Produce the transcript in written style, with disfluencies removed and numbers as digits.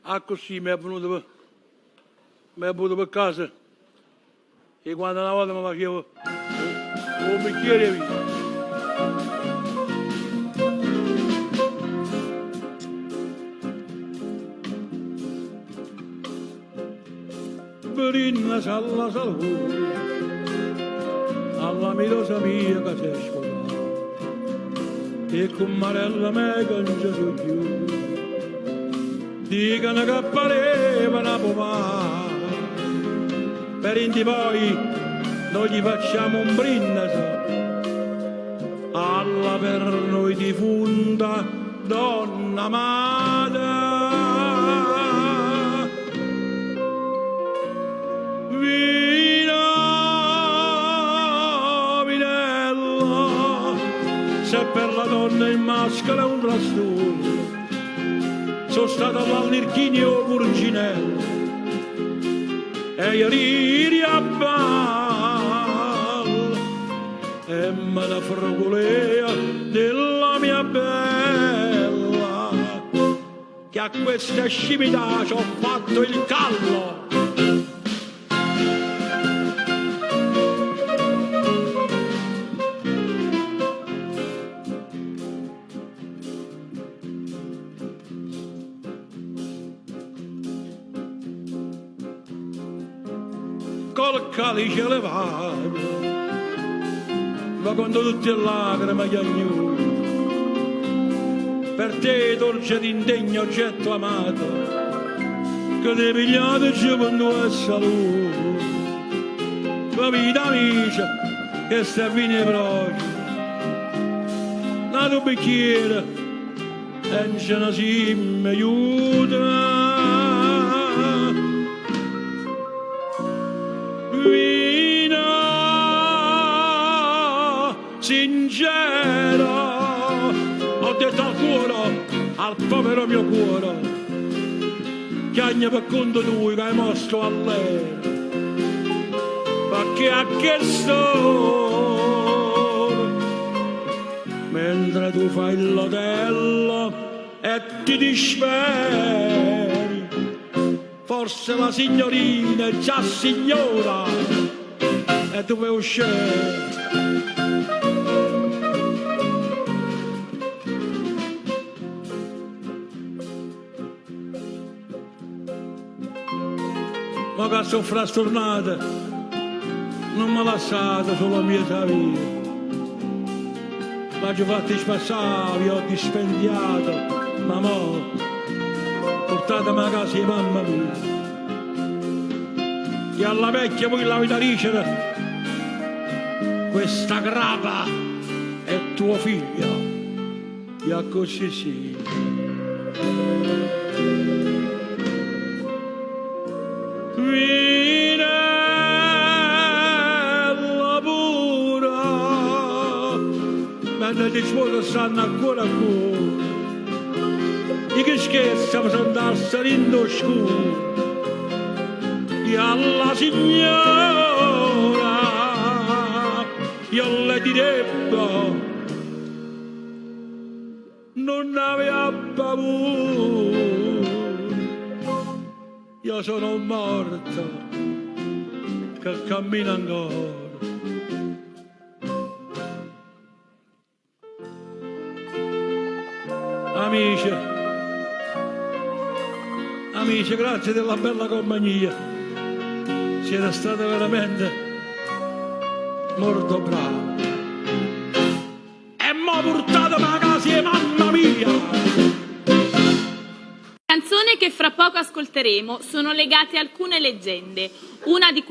Ah, così mi è venuto per casa e quando una volta mi facevo un bicchiere di vino. Brinna alla salute, alla mirosa mia che si è sposata, e con Marella me che non ci sono più, dicono che pareva una pomata, per indi poi noi gli facciamo un brindisi, alla per noi defunta donna amata. Se per la donna in maschera è un trastullo, sono stato all'Irchinio Purginello e ieri a balla e me la fragolea della mia bella, che a questa scimità ci ho fatto il callo. Col calice levato, ma quando tutti le lacrime chiagnuto, per te dolce d'indegno oggetto amato, che ti pigliate gioventù e salute, la vita amica che sta fine veloce, nato bicchiere e non ce ne si mi aiuta. Vino sincero, ho detto al cuore, al povero mio cuore, chiagna per conto tuo che hai mosso a lei, perché ha chiesto, mentre tu fai il lotello e ti disperi, forse la signorina è già signora e tu vuoi uscire. Ma che sono frastornata, non mi lasciate sulla mia vita, ma ci fatti spassare, vi ho dispendiato, ma mo portatemi a casa di mamma mia, che alla vecchia poi la vita dicere, questa grapa è tuo figlio, e così sì. Vinella pura, mentre ti sposo stanno ancora a cuore, e che scherza per andare salendo scuro, e alla signora io le direbbo non aveva paura, io sono morto che cammino ancora. Amici, grazie della bella compagnia, siete stati veramente molto bravi. E mo' portatemi a casa, mamma mia! Le canzoni che fra poco ascolteremo sono legate a alcune leggende. Una di queste